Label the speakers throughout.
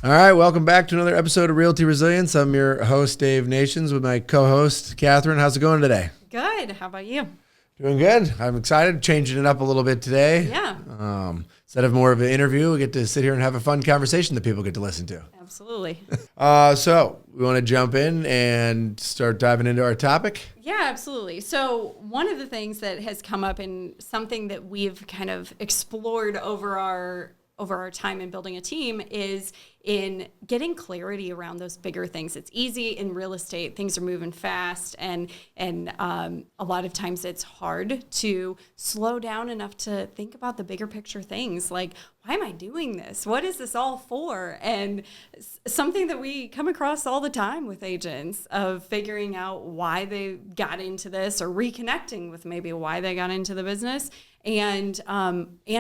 Speaker 1: All right, welcome back to another episode of Realty Resilience. I'm your host, Dave Nations, with my co-host, Katherine. How's it going today?
Speaker 2: Good. How about you?
Speaker 1: Doing good. I'm excited, changing it up a little bit today.
Speaker 2: Yeah.
Speaker 1: Instead of more of an interview, we get to sit here and have a fun conversation that people get to listen to.
Speaker 2: Absolutely.
Speaker 1: So we want to jump in and start diving into our topic.
Speaker 2: Yeah, absolutely. So one of the things that has come up and something that we've kind of explored over our time in building a team is in getting clarity around those bigger things. It's easy in real estate. Things are moving fast, and a lot of times it's hard to slow down enough to think about the bigger picture things. Like, why am I doing this? What is this all for? And something that we come across all the time with agents of figuring out why they got into this or reconnecting with maybe why they got into the business. And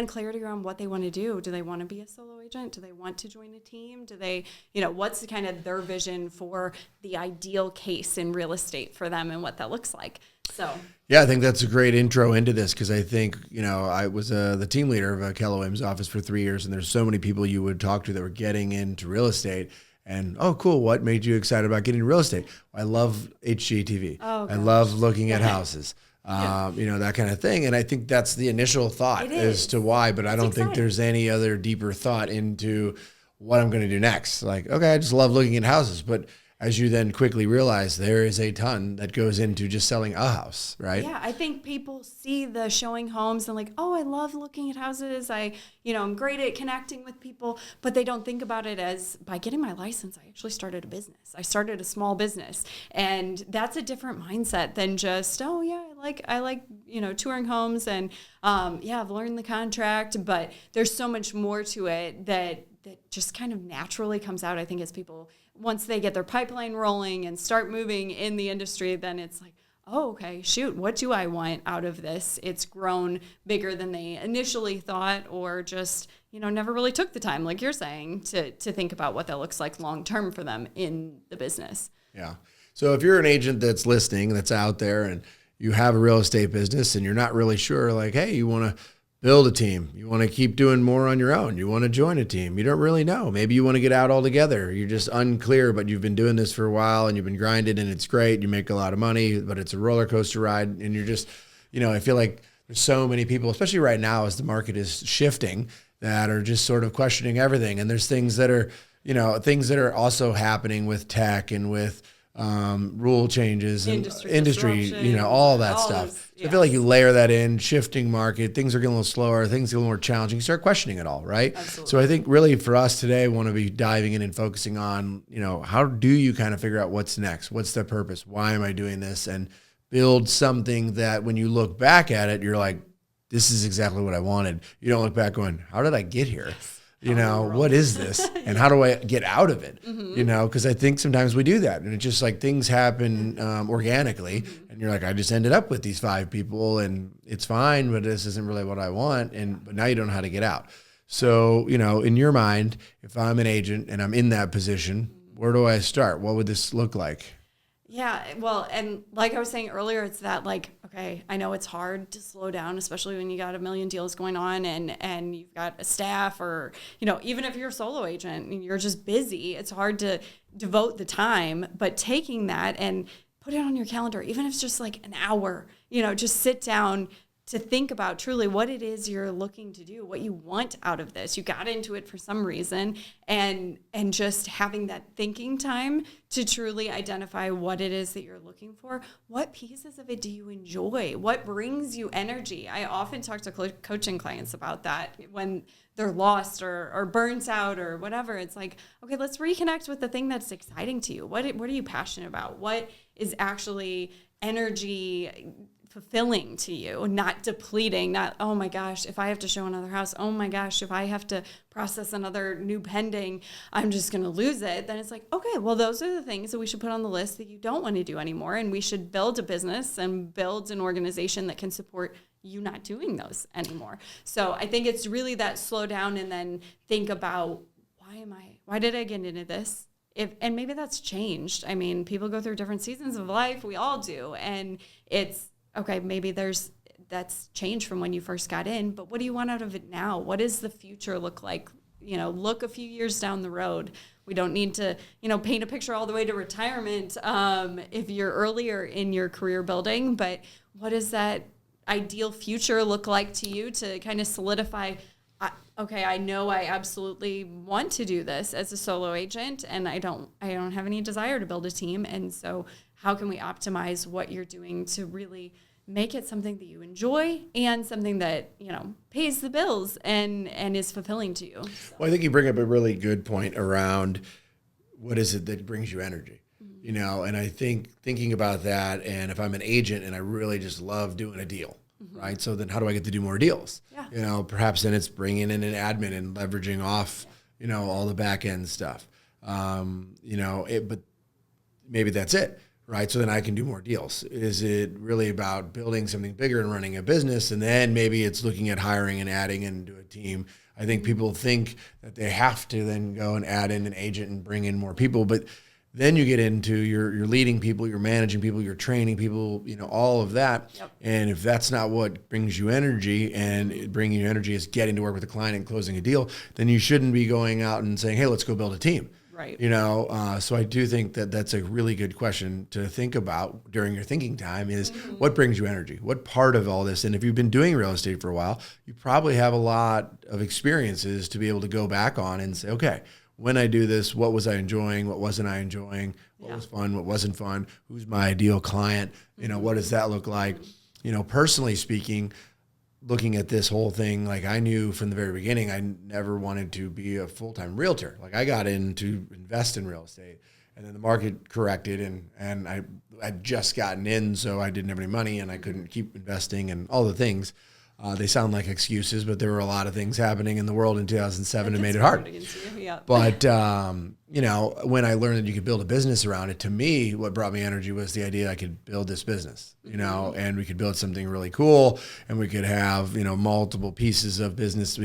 Speaker 2: clarity around what they want to do. Do they want to be a solo agent? Do they want to join a team? Do they, what's the kind of their vision for the ideal case in real estate for them and what that looks like? So,
Speaker 1: yeah, I think that's a great intro into this because I think, I was the team leader of Keller Williams' office for 3 years, and there's so many people you would talk to that were getting into real estate. And, oh, cool, what made you excited about getting into real estate? I love HGTV.
Speaker 2: Oh,
Speaker 1: I love looking at houses. That kind of thing. And I think that's the initial thought as to why, but I don't think there's any other deeper thought into what I'm going to do next. Like, okay, I just love looking at houses. But as you then quickly realize, there is a ton that goes into just selling a house, right?
Speaker 2: Yeah, I think people see the showing homes and like, oh, I love looking at houses. I'm great at connecting with people, but they don't think about it as by getting my license, I actually started a business. I started a small business. And that's a different mindset than just, oh yeah, I like touring homes and I've learned the contract, but there's so much more to it that just kind of naturally comes out. I think as people, once they get their pipeline rolling and start moving in the industry, then it's like, oh, okay, shoot, what do I want out of this? It's grown bigger than they initially thought, or just, never really took the time, like you're saying, to think about what that looks like long-term for them in the business.
Speaker 1: Yeah. So if you're an agent that's listening, that's out there, and you have a real estate business and you're not really sure, like, hey, you want to build a team, you want to keep doing more on your own, you want to join a team, you don't really know. Maybe you want to get out altogether. You're just unclear, but you've been doing this for a while and you've been grinding and it's great. You make a lot of money, but it's a roller coaster ride. And you're just, I feel like there's so many people, especially right now as the market is shifting, that are just sort of questioning everything. And there's things that are also happening with tech and with rule changes and industry, all that stuff. So I feel like you layer that in, shifting market, things are getting a little slower, things get a little more challenging. You start questioning it all, right?
Speaker 2: Absolutely.
Speaker 1: So I think really for us today, we want to be diving in and focusing on, how do you kind of figure out what's next? What's the purpose? Why am I doing this? And build something that when you look back at it, you're like, this is exactly what I wanted. You don't look back going, how did I get here? What is this? And how do I get out of it? Mm-hmm. Because I think sometimes we do that. And it's just like things happen organically. Mm-hmm. And you're like, I just ended up with these 5 people and it's fine, but this isn't really what I want. But now you don't know how to get out. So, in your mind, if I'm an agent and I'm in that position, where do I start? What would this look like?
Speaker 2: Yeah, well, and like I was saying earlier, it's that like, okay, I know it's hard to slow down, especially when you got a million deals going on and you've got a staff or, even if you're a solo agent and you're just busy, it's hard to devote the time, but taking that and put it on your calendar, even if it's just like an hour, just sit down to think about truly what it is you're looking to do, what you want out of this. You got into it for some reason, and just having that thinking time to truly identify what it is that you're looking for. What pieces of it do you enjoy? What brings you energy? I often talk to coaching clients about that when they're lost or burnt out or whatever. It's like, okay, let's reconnect with the thing that's exciting to you. What are you passionate about? What is actually energy fulfilling to you, not depleting, not, oh my gosh, if I have to show another house, oh my gosh, if I have to process another new pending, I'm just going to lose it. Then it's like, okay, well, those are the things that we should put on the list that you don't want to do anymore. And we should build a business and build an organization that can support you not doing those anymore. So I think it's really that slow down and then think about, why did I get into this? And maybe that's changed. I mean, people go through different seasons of life. We all do. And it's, okay, maybe that's changed from when you first got in, but what do you want out of it now? What does the future look like? Look a few years down the road. We don't need to, paint a picture all the way to retirement if you're earlier in your career building. But what does that ideal future look like to you to kind of solidify, okay, I know I absolutely want to do this as a solo agent, and I don't have any desire to build a team. And so how can we optimize what you're doing to really make it something that you enjoy and something that, pays the bills and is fulfilling to you? So.
Speaker 1: Well, I think you bring up a really good point around what is it that brings you energy, and I think thinking about that, and if I'm an agent and I really just love doing a deal, right? So then how do I get to do more deals?
Speaker 2: Yeah.
Speaker 1: Perhaps then it's bringing in an admin and leveraging off, all the back end stuff. But maybe that's it, right? So then I can do more deals. Is it really about building something bigger and running a business? And then maybe it's looking at hiring and adding into a team. I think people think that they have to then go and add in an agent and bring in more people, but then you get into you're leading people, you're managing people, you're training people, all of that.
Speaker 2: Yep.
Speaker 1: And if that's not what brings you energy, and bringing you energy is getting to work with a client and closing a deal, then you shouldn't be going out and saying, hey, let's go build a team.
Speaker 2: Right.
Speaker 1: So I do think that that's a really good question to think about during your thinking time is what brings you energy? What part of all this? And if you've been doing real estate for a while, you probably have a lot of experiences to be able to go back on and say, okay, when I do this, what was I enjoying? What wasn't I enjoying? What was fun? What wasn't fun? Who's my ideal client? What does that look like? Personally speaking, looking at this whole thing, like I knew from the very beginning, I never wanted to be a full-time realtor. Like I got in to invest in real estate, and then the market corrected, and I'd just gotten in, so I didn't have any money, and I couldn't keep investing and all the things. They sound like excuses, but there were a lot of things happening in the world in 2007 that made it hard.
Speaker 2: Yeah.
Speaker 1: But, when I learned that you could build a business around it, to me, what brought me energy was the idea I could build this business, and we could build something really cool, and we could have, multiple pieces of business,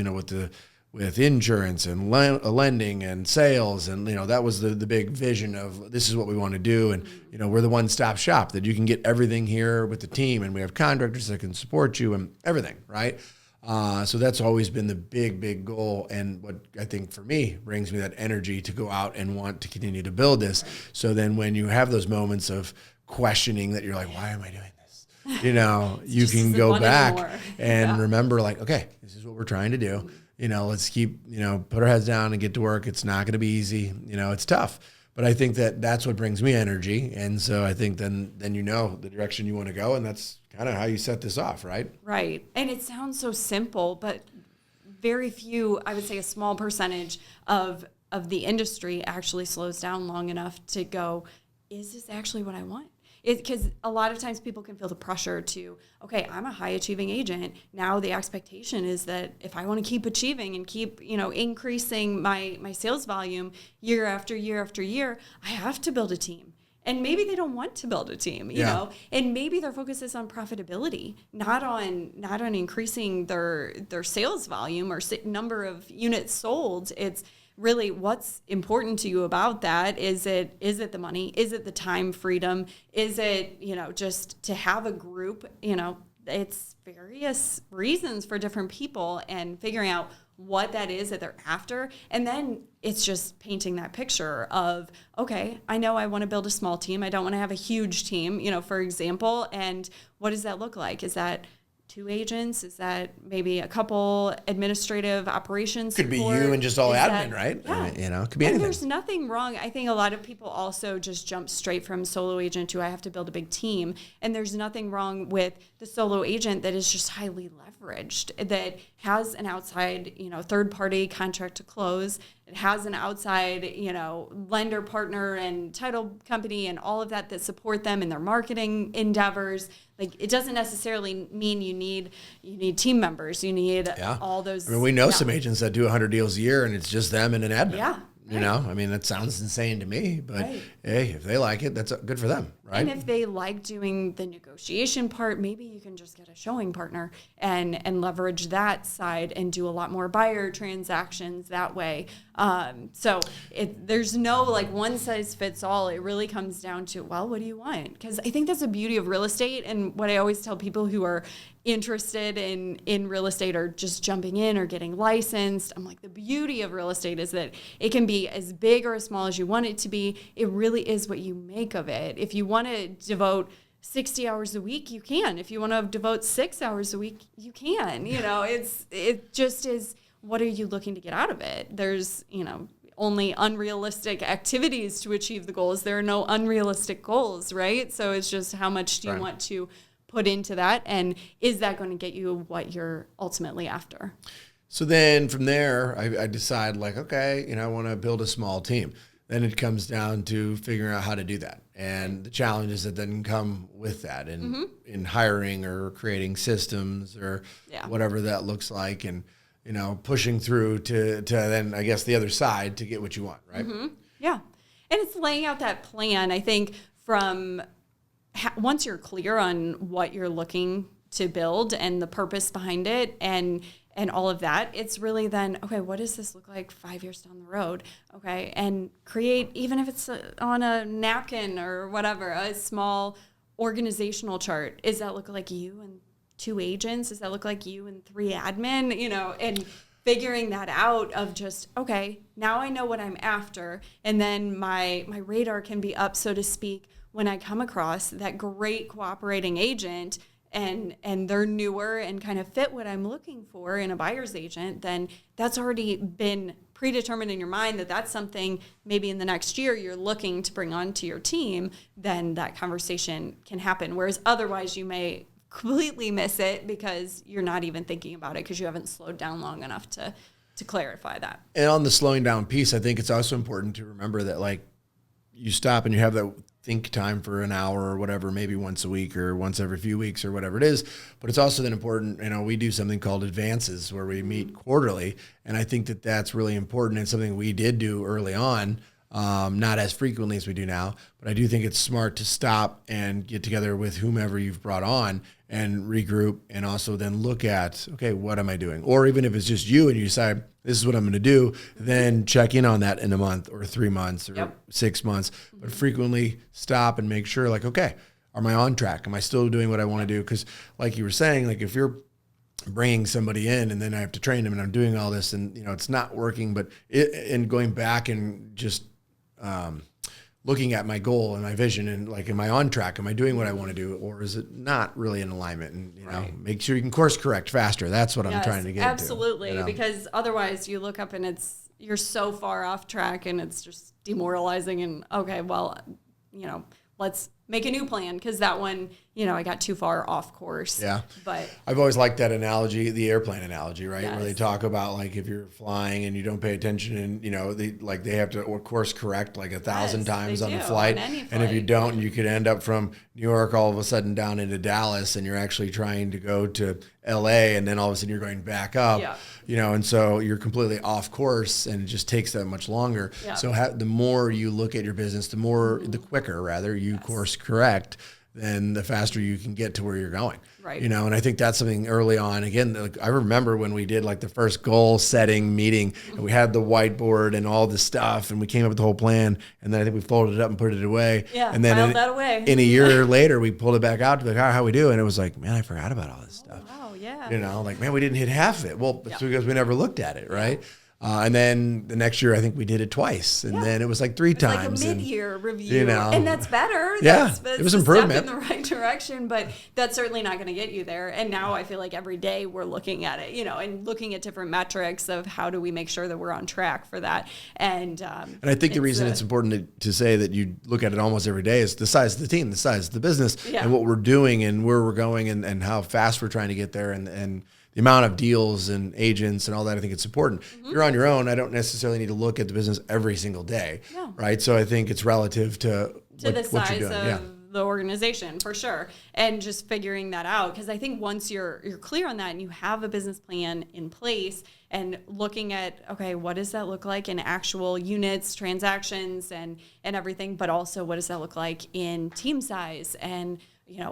Speaker 1: with insurance and lending and sales. And, that was the big vision of this is what we want to do. And, we're the one-stop shop that you can get everything here with the team, and we have contractors that can support you and everything. Right. So that's always been the big goal. And what I think for me brings me that energy to go out and want to continue to build this. So then when you have those moments of questioning that you're like, why am I doing this? You can go back and remember like, okay, this is what we're trying to do. Let's keep, put our heads down and get to work. It's not going to be easy. It's tough, but I think that that's what brings me energy. And so I think then the direction you want to go, and that's kind of how you set this off, right?
Speaker 2: Right. And it sounds so simple, but very few, I would say a small percentage of the industry actually slows down long enough to go, is this actually what I want? Because a lot of times people can feel the pressure to, okay, I'm a high achieving agent. Now the expectation is that if I want to keep achieving and keep, increasing my sales volume year after year after year, I have to build a team. And maybe they don't want to build a team, you know, and maybe their focus is on profitability, not on increasing their sales volume or number of units sold. It's really what's important to you about that. Is it the money? Is it the time freedom? Is it, just to have a group, it's various reasons for different people, and figuring out what that is that they're after. And then it's just painting that picture of, okay, I know I want to build a small team. I don't want to have a huge team, for example. And what does that look like? Is that 2 agents? Is that maybe a couple administrative operations
Speaker 1: Could
Speaker 2: support?
Speaker 1: be you and just all
Speaker 2: Is
Speaker 1: admin,
Speaker 2: that,
Speaker 1: right?
Speaker 2: Yeah.
Speaker 1: It could be
Speaker 2: and
Speaker 1: anything.
Speaker 2: There's nothing wrong. I think a lot of people also just jump straight from solo agent to I have to build a big team. And there's nothing wrong with the solo agent that is just highly leveraged, that has an outside, third-party contract to close. It has an outside, lender partner and title company and all of that support them in their marketing endeavors. Like, it doesn't necessarily mean you need team members. You need all those.
Speaker 1: I mean, we know some agents that do 100 deals a year, and it's just them and an admin.
Speaker 2: Yeah.
Speaker 1: That sounds insane to me, but hey, if they like it, that's good for them, right?
Speaker 2: And if they like doing the negotiation part, maybe you can just get a showing partner and leverage that side and do a lot more buyer transactions that way. So there's no like one size fits all. It really comes down to, well, what do you want? Because I think that's the beauty of real estate. And what I always tell people who are interested in real estate or just jumping in or getting licensed, I'm like, the beauty of real estate is that it can be as big or as small as you want it to be. It really is what you make of it. If you want to devote 60 hours a week, you can. If you want to devote 6 hours a week, you can. It just is, what are you looking to get out of it? There's, only unrealistic activities to achieve the goals. There are no unrealistic goals, right? So it's just how much do you want to put into that, and is that going to get you what you're ultimately after?
Speaker 1: So then from there, I decide like, okay, I want to build a small team. Then it comes down to figuring out how to do that and the challenges that then come with that in hiring or creating systems or whatever that looks like, and pushing through to then I guess the other side to get what you want, right?
Speaker 2: Mm-hmm. Yeah. And it's laying out that plan, I think, from once you're clear on what you're looking to build and the purpose behind it and all of that, it's really then, okay, what does this look like 5 years down the road? Okay. And create, even if it's on a napkin or whatever, a small organizational chart. Does that look like you and 2 agents? Does that look like you and 3 admin? And figuring that out of just, okay, now I know what I'm after. And then my radar can be up, so to speak, when I come across that great cooperating agent and they're newer and kind of fit what I'm looking for in a buyer's agent, then that's already been predetermined in your mind that that's something maybe in the next year you're looking to bring onto your team. Then that conversation can happen. Whereas otherwise you may completely miss it because you're not even thinking about it because you haven't slowed down long enough to clarify that.
Speaker 1: And on the slowing down piece, I think it's also important to remember that like you stop and you have that think time for an hour or whatever, maybe once a week or once every few weeks or whatever it is. But it's also then important, we do something called advances where we meet quarterly. And I think that that's really important and something we did do early on, not as frequently as we do now. But I do think it's smart to stop and get together with whomever you've brought on and regroup and also then look at, okay, what am I doing? Or even if it's just you and you decide, this is what I'm going to do, then check in on that in a month or 3 months or 6 months. But frequently stop and make sure like, okay, am I on track? Am I still doing what I want to do? Because like you were saying, like if you're bringing somebody in and then I have to train them and I'm doing all this and, it's not working, but and going back and just looking at my goal and my vision and like, am I on track? Am I doing what I want to do? Or is it not really in alignment? And, make sure you can course correct faster. That's what I'm trying to get
Speaker 2: absolutely,
Speaker 1: to.
Speaker 2: Because otherwise you look up and you're so far off track and it's just demoralizing and okay, well, let's make a new plan because that one, I got too far off course.
Speaker 1: Yeah.
Speaker 2: But
Speaker 1: I've always liked that analogy, the airplane analogy, right?
Speaker 2: Yes.
Speaker 1: Where they talk about like if you're flying and you don't pay attention and, they have to course correct like 1,000 times on the flight. And if you don't, you could end up from New York all of a sudden down into Dallas and you're actually trying to go to LA and then all of a sudden you're going back up, and so you're completely off course and it just takes that much longer. Yeah. So the more you look at your business, the quicker rather you course correct, then the faster you can get to where you're going.
Speaker 2: Right.
Speaker 1: And I think that's something early on. Again, like, I remember when we did like the first goal setting meeting and we had the whiteboard and all the stuff and we came up with the whole plan. And then I think we folded it up and put it away.
Speaker 2: Yeah,
Speaker 1: and then
Speaker 2: filed that away.
Speaker 1: In a year later, we pulled it back out to be like, how we do? And it was like, man, I forgot about all this stuff.
Speaker 2: Wow, yeah.
Speaker 1: Like, man, we didn't hit half of it. Well, it's because we never looked at it, right? And then the next year, I think we did it twice. And then it was like 3 times.
Speaker 2: Like a mid-year review. And that's better.
Speaker 1: That's it was improvement.
Speaker 2: Step in the right direction, but that's certainly not going to get you there. And now I feel like every day we're looking at it, and looking at different metrics of how do we make sure that we're on track for that. And
Speaker 1: I think the reason it's important to say that you look at it almost every day is the size of the team, the size of the business, and what we're doing and where we're going and how fast we're trying to get there and the amount of deals and agents and all that. I think it's important. If you're on your own, I don't necessarily need to look at the business every single day, right? So I think it's relative to
Speaker 2: the size
Speaker 1: what you're doing.
Speaker 2: of the organization for sure. And just figuring that out. Because I think once you're clear on that and you have a business plan in place and looking at, okay, what does that look like in actual units, transactions, and everything, but also what does that look like in team size, and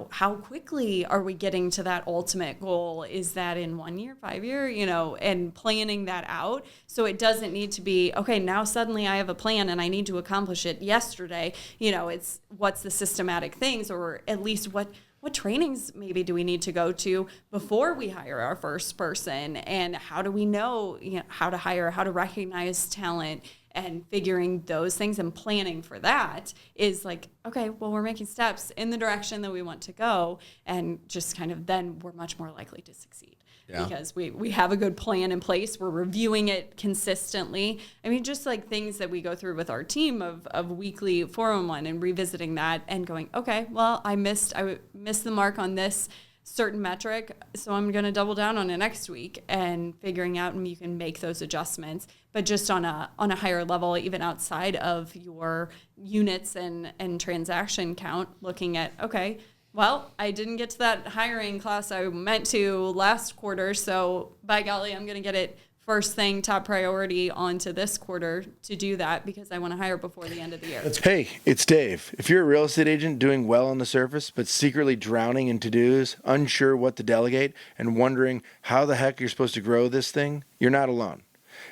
Speaker 2: how quickly are we getting to that ultimate goal? Is that in 1 year, 5 year, and planning that out. So it doesn't need to be, okay, now suddenly I have a plan and I need to accomplish it yesterday. It's what's the systematic things, or at least what trainings maybe do we need to go to before we hire our first person, and how do we know, how to hire, how to recognize talent, and figuring those things and planning for that is like, okay, well, we're making steps in the direction that we want to go, and just kind of then we're much more likely to succeed. Yeah. Because we have a good plan in place. We're reviewing it consistently. I mean, just like things that we go through with our team of weekly 411 and revisiting that and going, okay, well, I missed the mark on this certain metric, so I'm going to double down on it next week, and figuring out, and you can make those adjustments, but just on a higher level, even outside of your units and transaction count, looking at, okay, well, I didn't get to that hiring class I meant to last quarter, so by golly, I'm going to get it first thing, top priority onto this quarter to do that, because I want to hire before the end of the year.
Speaker 3: Hey, it's Dave. If you're a real estate agent doing well on the surface, but secretly drowning in to-dos, unsure what to delegate, and wondering how the heck you're supposed to grow this thing, you're not alone.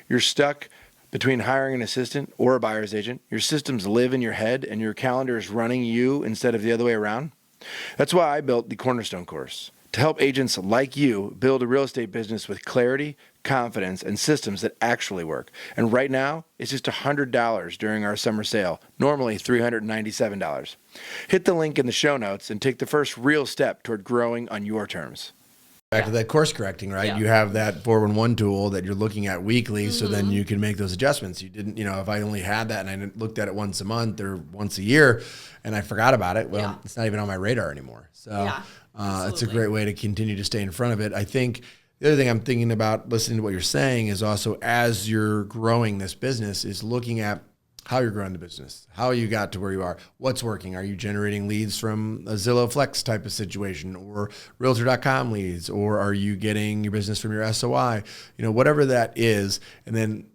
Speaker 3: You're stuck between hiring an assistant or a buyer's agent. Your systems live in your head, and your calendar is running you instead of the other way around. That's why I built the Cornerstone course, to help agents like you build a real estate business with clarity, confidence, and systems that actually work. And right now, it's just $100 during our summer sale, normally $397. Hit the link in the show notes and take the first real step toward growing on your terms.
Speaker 1: Back to that course correcting, right?
Speaker 2: Yeah.
Speaker 1: You have that 411 tool that you're looking at weekly, so then you can make those adjustments. You didn't, if I only had that and I looked at it once a month or once a year and I forgot about it, well, it's not even on my radar anymore. So it's a great way to continue to stay in front of it. I think the other thing I'm thinking about listening to what you're saying is also, as you're growing this business, is looking at how you're growing the business, how you got to where you are, what's working. Are you generating leads from a Zillow Flex type of situation, or Realtor.com leads, or are you getting your business from your SOI? Whatever that is. And then,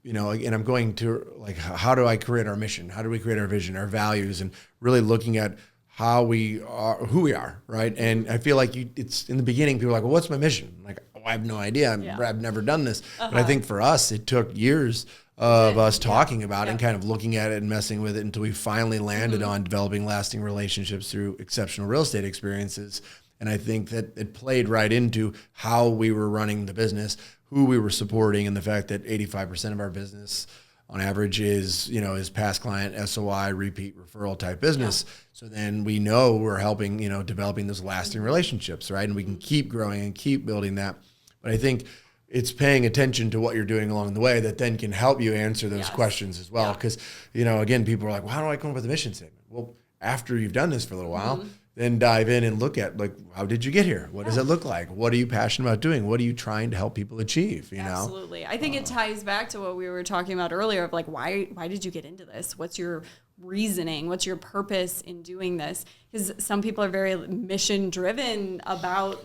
Speaker 1: and I'm going to, like, how do I create our mission? How do we create our vision, our values, and really looking at how we are, who we are, right? And I feel like it's in the beginning, people are like, well, what's my mission? I'm like, I have no idea. I've never done this. But I think for us, it took years of us talking about it and kind of looking at it and messing with it until we finally landed on developing lasting relationships through exceptional real estate experiences. And I think that it played right into how we were running the business, who we were supporting, and the fact that 85% of our business on average is past client, SOI, repeat referral type business. Yeah. So then we know we're helping, developing those lasting relationships, right? And we can keep growing and keep building that. But I think it's paying attention to what you're doing along the way that then can help you answer those questions as well. Because, again, people are like, well, how do I come up with a mission statement? Well, after you've done this for a little while, then dive in and look at, like, how did you get here? What does it look like? What are you passionate about doing? What are you trying to help people achieve?
Speaker 2: Absolutely. I think it ties back to what we were talking about earlier of, like, why did you get into this? What's your reasoning? What's your purpose in doing this? Because some people are very mission driven about,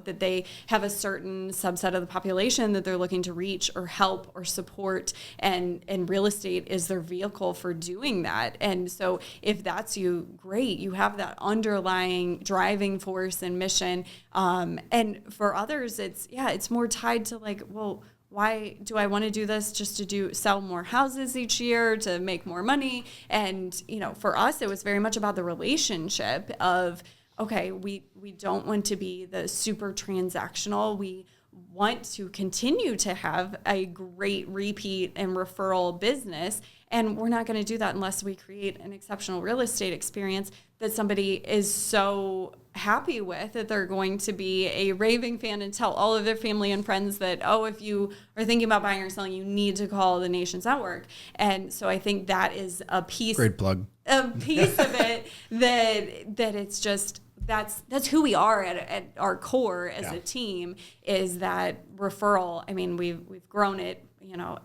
Speaker 2: that they have a certain subset of the population that they're looking to reach or help or support, and real estate is their vehicle for doing that. And so if that's you, great, you have that underlying driving force and mission. And for others, it's more tied to, like, well, why do I want to do this? Just to sell more houses each year, to make more money? And, for us, it was very much about the relationship of, okay, we don't want to be the super transactional. We want to continue to have a great repeat and referral business. And we're not going to do that unless we create an exceptional real estate experience that somebody is so happy with that they're going to be a raving fan and tell all of their family and friends that, if you are thinking about buying or selling, you need to call the Nation's Network. And so I think that is a piece.
Speaker 1: Great plug.
Speaker 2: A piece of it that it's just, that's who we are at our core as a team, is that referral. I mean, we've grown it,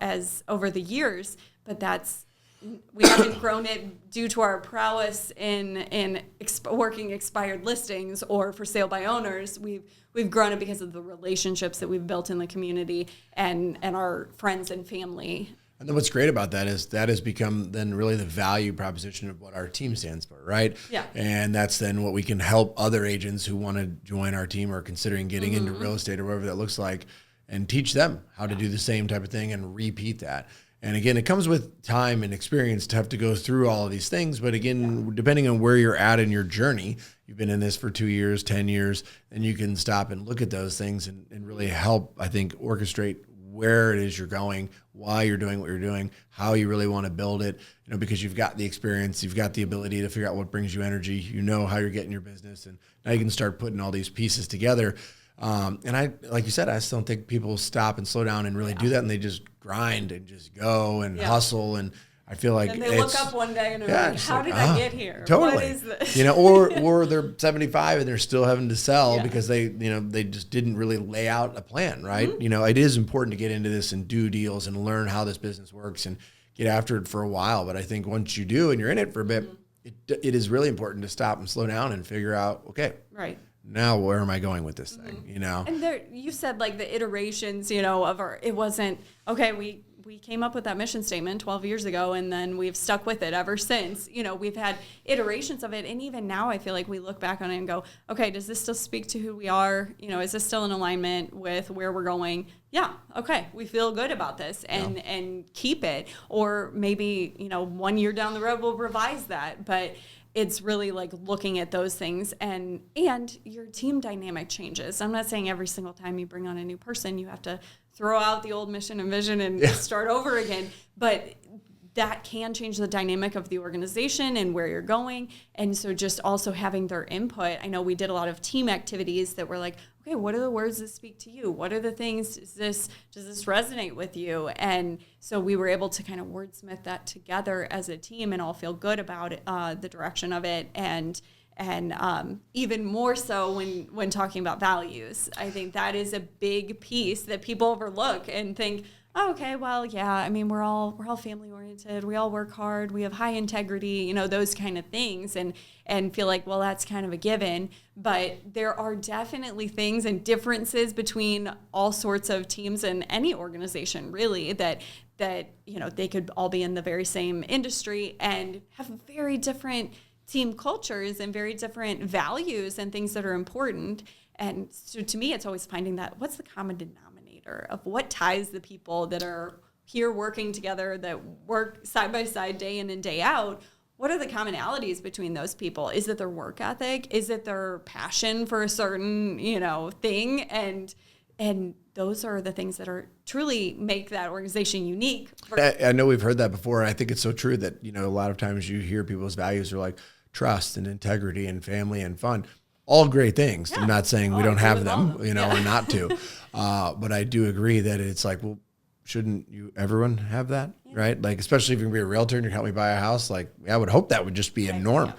Speaker 2: as over the years, but that's we haven't grown it due to our prowess in working expired listings or for sale by owners. We've grown it because of the relationships that we've built in the community and our friends and family.
Speaker 1: And then what's great about that is that has become then really the value proposition of what our team stands for, right?
Speaker 2: Yeah.
Speaker 1: And that's then what we can help other agents who want to join our team or considering getting into real estate or whatever that looks like, and teach them how to do the same type of thing and repeat that. And again, it comes with time and experience to have to go through all of these things. But again, depending on where you're at in your journey, you've been in this for 2 years, 10 years, then you can stop and look at those things and really help, I think, orchestrate where it is you're going, why you're doing what you're doing, how you really want to build it, because you've got the experience, you've got the ability to figure out what brings you energy, you know how you're getting your business, and now you can start putting all these pieces together. And I, like you said, I just don't think people stop and slow down and really do that, and they just grind and just go and hustle. And I feel like
Speaker 2: and they look up one day and they're like, how did I get here?
Speaker 1: Totally.
Speaker 2: What is this?
Speaker 1: Or they're 75 and they're still having to sell because they just didn't really lay out a plan, right? It is important to get into this and do deals and learn how this business works and get after it for a while. But I think once you do and you're in it for a bit, it is really important to stop and slow down and figure out, okay,
Speaker 2: right.
Speaker 1: now where am I going with this thing?
Speaker 2: And there, you said like the iterations, of it wasn't, okay, we came up with that mission statement 12 years ago and then we've stuck with it ever since. We've had iterations of it. And even now I feel like we look back on it and go, okay, does this still speak to who we are? Is this still in alignment with where we're going? Yeah. Okay. We feel good about this and keep it. Or maybe, 1 year down the road, we'll revise that. But it's really like looking at those things and your team dynamic changes. I'm not saying every single time you bring on a new person, you have to throw out the old mission and vision and start over again. But that can change the dynamic of the organization and where you're going. And so just also having their input. I know we did a lot of team activities that were like, okay, what are the words that speak to you? What are the things, does this resonate with you? And so we were able to kind of wordsmith that together as a team and all feel good about it, the direction of it. And even more so when talking about values. I think that is a big piece that people overlook and think, oh, okay, well, yeah, I mean, we're all family oriented. We all work hard. We have high integrity, those kind of things, and feel like, well, that's kind of a given. But there are definitely things and differences between all sorts of teams in any organization, really, that they could all be in the very same industry and have very different team cultures and very different values and things that are important. And so to me, it's always finding that what's the common denominator of what ties the people that are here working together, that work side by side, day in and day out. What are the commonalities between those people? Is it their work ethic? Is it their passion for a certain, thing? And those are the things that are truly make that organization unique.
Speaker 1: I know we've heard that before. I think it's so true that, a lot of times you hear people's values are like trust and integrity and family and fun. All great things. Yeah. I'm not saying we don't have them, or not to. But I do agree that it's like, well, shouldn't everyone have that, right? Like, especially if you're going to be a realtor and you're helping me buy a house, like, I would hope that would just be a norm.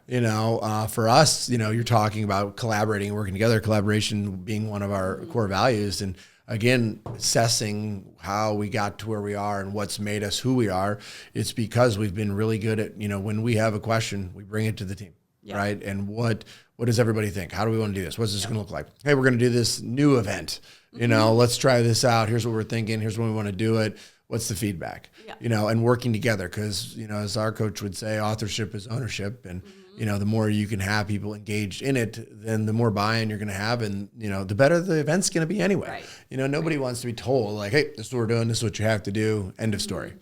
Speaker 1: For us, you're talking about collaborating and working together, collaboration being one of our core values. And again, assessing how we got to where we are and what's made us who we are. It's because we've been really good at, when we have a question, we bring it to the team, right? And what does everybody think? How do we want to do this? What's this going to look like? Hey, we're going to do this new event. Let's try this out. Here's what we're thinking. Here's when we want to do it. What's the feedback? And working together, because, as our coach would say, authorship is ownership. And, the more you can have people engaged in it, then the more buy-in you're going to have. And, the better the event's going to be anyway. Right. Nobody wants to be told like, hey, this is what we're doing. This is what you have to do. End of story.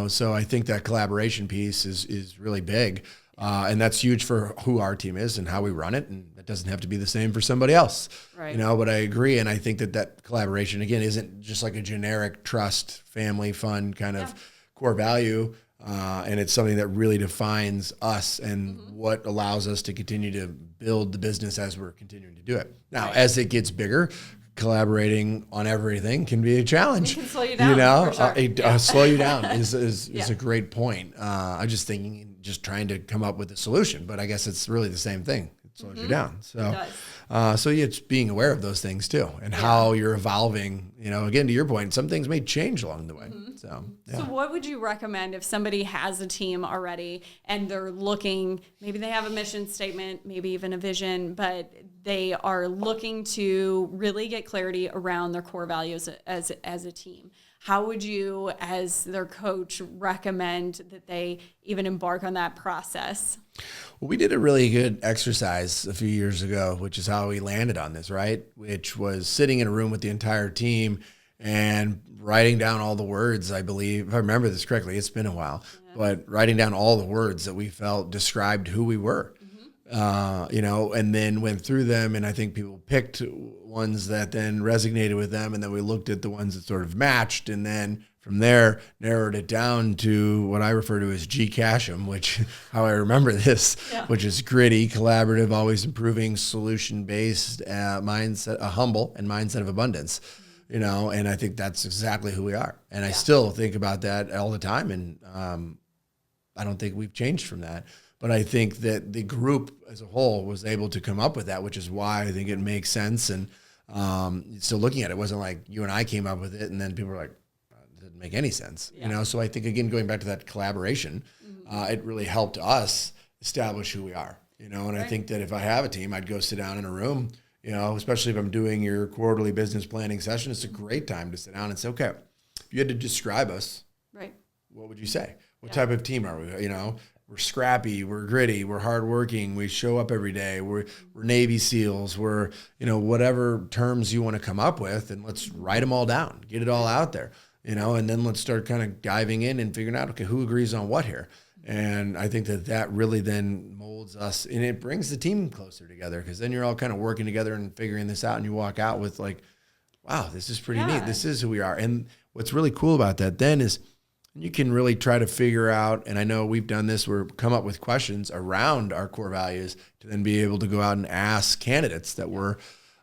Speaker 1: So I think that collaboration piece is really big. And that's huge for who our team is and how we run it. And it doesn't have to be the same for somebody else,
Speaker 2: right.
Speaker 1: But I agree. And I think that collaboration, again, isn't just like a generic trust, family, fun kind of core value. And it's something that really defines us and what allows us to continue to build the business as we're continuing to do it. Now, as it gets bigger, collaborating on everything can be a challenge.
Speaker 2: It can slow you down. For sure.
Speaker 1: Slow you down is a great point. I'm just thinking, just trying to come up with a solution, but I guess it's really the same thing. It slows you down. So, So it's being aware of those things too, and how you're evolving. Again, to your point, some things may change along the way. So
Speaker 2: what would you recommend if somebody has a team already and they're looking, maybe they have a mission statement, maybe even a vision, but they are looking to really get clarity around their core values as a team? How would you, as their coach, recommend that they even embark on that process?
Speaker 1: Well, we did a really good exercise a few years ago, which is how we landed on this, right? Which was sitting in a room with the entire team and writing down all the words, I believe, if I remember this correctly, it's been a while, but writing down all the words that we felt described who we were. And then went through them, and I think people picked ones that then resonated with them, and then we looked at the ones that sort of matched, and then from there narrowed it down to what I refer to as GCASHM, which how I remember this, which is gritty, collaborative, always improving, solution-based mindset, a humble and mindset of abundance. And I think that's exactly who we are. And I still think about that all the time, and I don't think we've changed from that. But I think that the group as a whole was able to come up with that, which is why I think it makes sense. And still looking at it, wasn't like you and I came up with it and then people were like, it didn't make any sense. So I think, again, going back to that collaboration, it really helped us establish who we are. And I think that if I have a team, I'd go sit down in a room, especially if I'm doing your quarterly business planning session. It's a great time to sit down and say, okay, if you had to describe us, what would you say? What type of team are we? We're scrappy, we're gritty, we're hardworking, we show up every day, we're Navy SEALs, we're, whatever terms you want to come up with, and let's write them all down, get it all out there, and then let's start kind of diving in and figuring out, okay, who agrees on what here? And I think that really then molds us, and it brings the team closer together, because then you're all kind of working together and figuring this out, and you walk out with like, wow, this is pretty neat. This is who we are. And what's really cool about that then is you can really try to figure out, and I know we've done this, we're come up with questions around our core values to then be able to go out and ask candidates that we're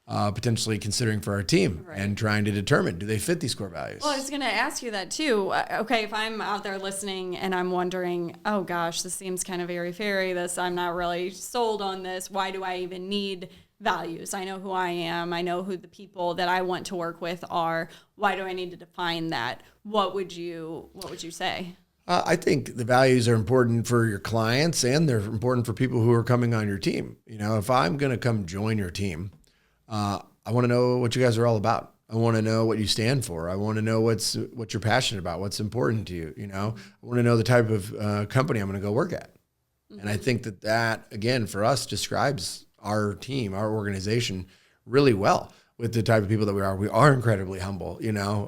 Speaker 1: potentially considering for our team and trying to determine, do they fit these core values?
Speaker 2: Well, I was going to ask you that too. Okay, if I'm out there listening and I'm wondering, oh gosh, this seems kind of airy-fairy, I'm not really sold on this. Why do I even need values? I know who I am. I know who the people that I want to work with are. Why do I need to define that? What would you say?
Speaker 1: I think the values are important for your clients, and they're important for people who are coming on your team. If I'm going to come join your team, I want to know what you guys are all about. I want to know what you stand for. I want to know what you're passionate about, what's important to you. I want to know the type of company I'm going to go work at. And I think that again, for us, describes our team, our organization really well with the type of people that we are. We are incredibly humble.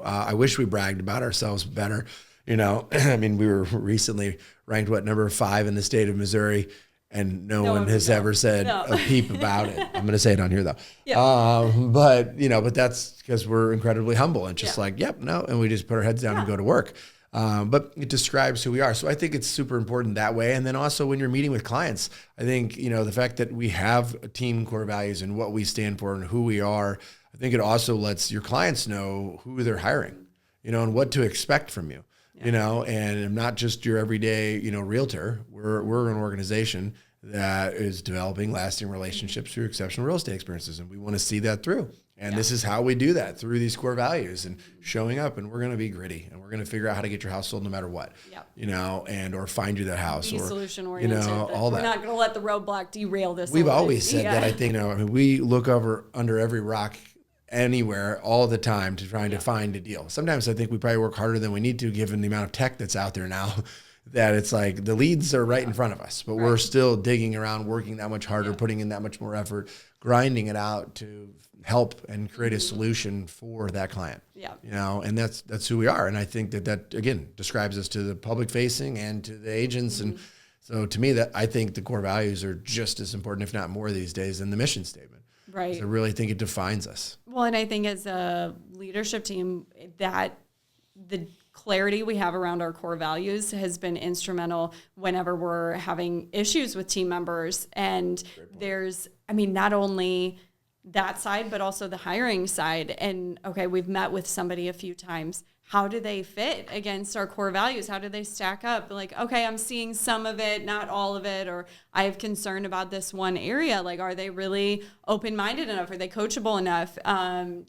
Speaker 1: I wish we bragged about ourselves better. I mean, we were recently ranked, number 5 in the state of Missouri, and no one has ever said a peep about it. I'm going to say it on here though. But that's because we're incredibly humble and just and we just put our heads down and go to work. But it describes who we are. So I think it's super important that way. And then also when you're meeting with clients, I think, the fact that we have a team core values and what we stand for and who we are, I think it also lets your clients know who they're hiring, and what to expect from you, and not just your everyday, realtor. We're an organization that is developing lasting relationships through exceptional real estate experiences. And we want to see that through. And this is how we do that, through these core values and showing up. And we're going to be gritty, and we're going to figure out how to get your house sold no matter what, or find you that house,
Speaker 2: be
Speaker 1: or
Speaker 2: solution oriented.
Speaker 1: All that.
Speaker 2: We're not going to let the roadblock derail this.
Speaker 1: We've always said that. I think, we look under every rock anywhere all the time to trying to find a deal. Sometimes I think we probably work harder than we need to, given the amount of tech that's out there now, that it's like the leads are right in front of us, but we're still digging around, working that much harder, putting in that much more effort, grinding it out to help and create a solution for that client. And that's who we are. And I think that again describes us to the public facing and to the agents. And so to me, that I think the core values are just as important, if not more these days, than the mission statement.
Speaker 2: Right.
Speaker 1: I really think it defines us.
Speaker 2: Well, and I think as a leadership team, that the clarity we have around our core values has been instrumental whenever we're having issues with team members. And there's, not only that side, but also the hiring side. And okay, we've met with somebody a few times. How do they fit against our core values? How do they stack up? Like, okay, I'm seeing some of it, not all of it, or I have concern about this one area. Like, are they really open-minded enough? Are they coachable enough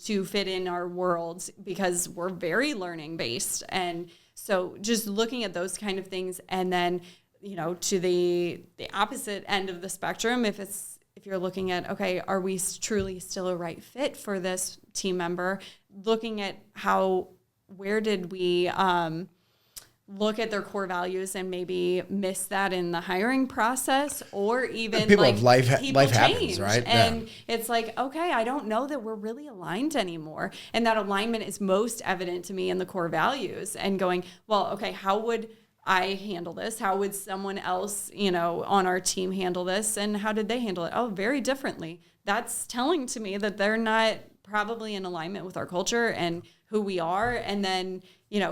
Speaker 2: to fit in our world? Because we're very learning-based. And so just looking at those kind of things, and then, to the opposite end of the spectrum, if you're looking at, okay, are we truly still a right fit for this team member? Looking at where did we look at their core values and maybe miss that in the hiring process, or even
Speaker 1: people
Speaker 2: like
Speaker 1: have life
Speaker 2: change,
Speaker 1: happens, right?
Speaker 2: And it's like, okay, I don't know that we're really aligned anymore. And that alignment is most evident to me in the core values, and going, well, okay, how would I handle this? How would someone else, on our team handle this? And how did they handle it? Oh, very differently. That's telling to me that they're not probably in alignment with our culture and who we are. And then,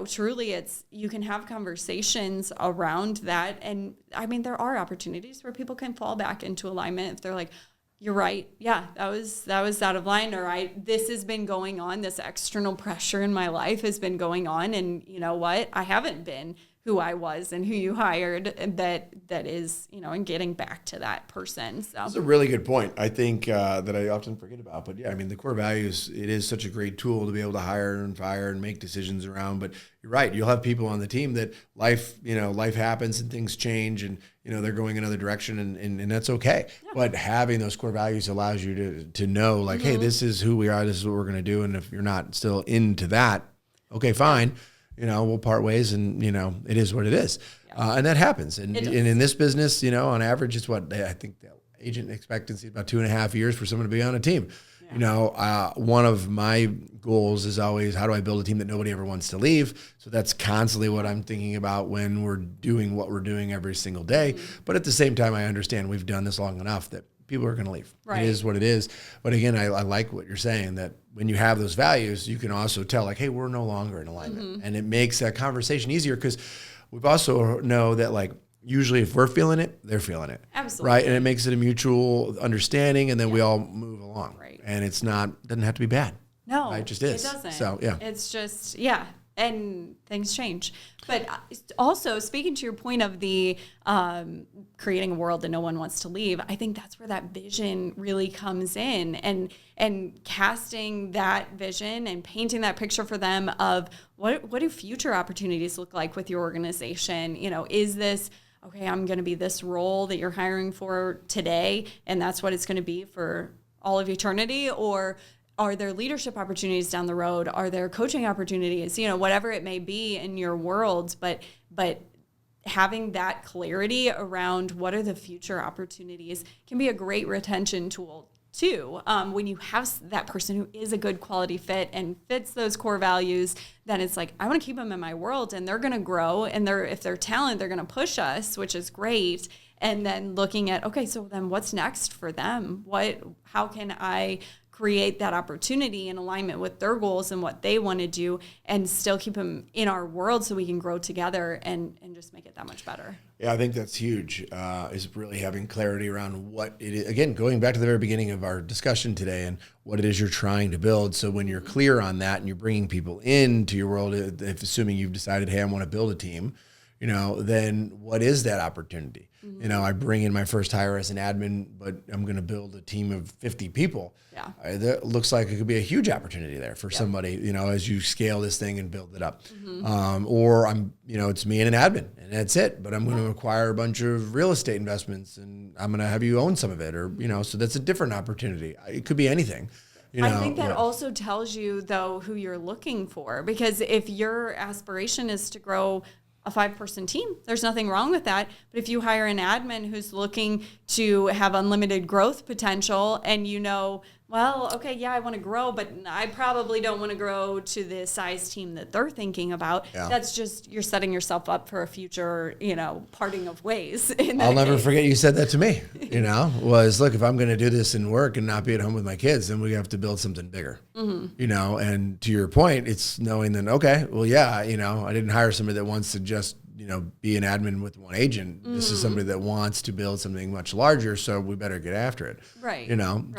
Speaker 2: truly you can have conversations around that. And I mean, there are opportunities where people can fall back into alignment if they're like, you're right. Yeah, that was out of line. Or this has been going on. This external pressure in my life has been going on. And you know what? I haven't been who I was and who you hired, that is, and getting back to that person. So
Speaker 1: that's a really good point. I think that I often forget about, but yeah, I mean, the core values, it is such a great tool to be able to hire and fire and make decisions around. But you're right. You'll have people on the team that life happens and things change, and, they're going another direction, and that's okay. Yeah. But having those core values allows you to know, like, hey, this is who we are. This is what we're going to do. And if you're not still into that, okay, fine. We'll part ways, and, it is what it is. Yeah. And that happens. And in this business, on average, it's what I think the agent expectancy is about 2.5 years for someone to be on a team. Yeah. One of my goals is always, how do I build a team that nobody ever wants to leave? So that's constantly what I'm thinking about when we're doing what we're doing every single day. Mm-hmm. But at the same time, I understand we've done this long enough that people are going to leave. Right. It is what it is. But again, I like what you're saying, that when you have those values, you can also tell, like, hey, we're no longer in alignment. Mm-hmm. And it makes that conversation easier, because we've also know that, like, usually if we're feeling it, they're feeling it.
Speaker 2: Absolutely.
Speaker 1: Right. And it makes it a mutual understanding, and then we all move along. Right. And doesn't have to be bad.
Speaker 2: No,
Speaker 1: right? It just is.
Speaker 2: It doesn't.
Speaker 1: So, yeah.
Speaker 2: It's just, and things change. But also, speaking to your point of the creating a world that no one wants to leave, I think that's where that vision really comes in, and casting that vision and painting that picture for them of what do future opportunities look like with your organization? Is this, okay, I'm going to be this role that you're hiring for today, and that's what it's going to be for all of eternity? Or are there leadership opportunities down the road? Are there coaching opportunities? Whatever it may be in your world, but having that clarity around what are the future opportunities can be a great retention tool too. When you have that person who is a good quality fit and fits those core values, then it's like, I want to keep them in my world, and they're going to grow, and if they're talent, they're going to push us, which is great. And then looking at, okay, so then what's next for them? How can I create that opportunity in alignment with their goals and what they want to do, and still keep them in our world so we can grow together and just make it that much better.
Speaker 1: Yeah, I think that's huge, is really having clarity around what it is. Again, going back to the very beginning of our discussion today, and what it is you're trying to build. So when you're clear on that and you're bringing people into your world, if assuming you've decided, hey, I want to build a team, then what is that opportunity? Mm-hmm. I bring in my first hire as an admin, but I'm going to build a team of 50 people. Yeah. That looks like it could be a huge opportunity there for somebody, as you scale this thing and build it up. Mm-hmm. Or it's me and an admin, and that's it. But I'm going to acquire a bunch of real estate investments, and I'm going to have you own some of it, or, so that's a different opportunity. It could be anything.
Speaker 2: I think that also tells you, though, who you're looking for, because if your aspiration is to grow a 5-person team, there's nothing wrong with that. But if you hire an admin who's looking to have unlimited growth potential, and well, okay, yeah, I want to grow, but I probably don't want to grow to the size team that they're thinking about. Yeah. That's just, you're setting yourself up for a future, parting of ways.
Speaker 1: I'll never forget you said that to me, was, look, if I'm going to do this and work and not be at home with my kids, then we have to build something bigger, and to your point, it's knowing that, okay, well, yeah, I didn't hire somebody that wants to just, be an admin with one agent. This is somebody that wants to build something much larger, so we better get after it.
Speaker 2: Right.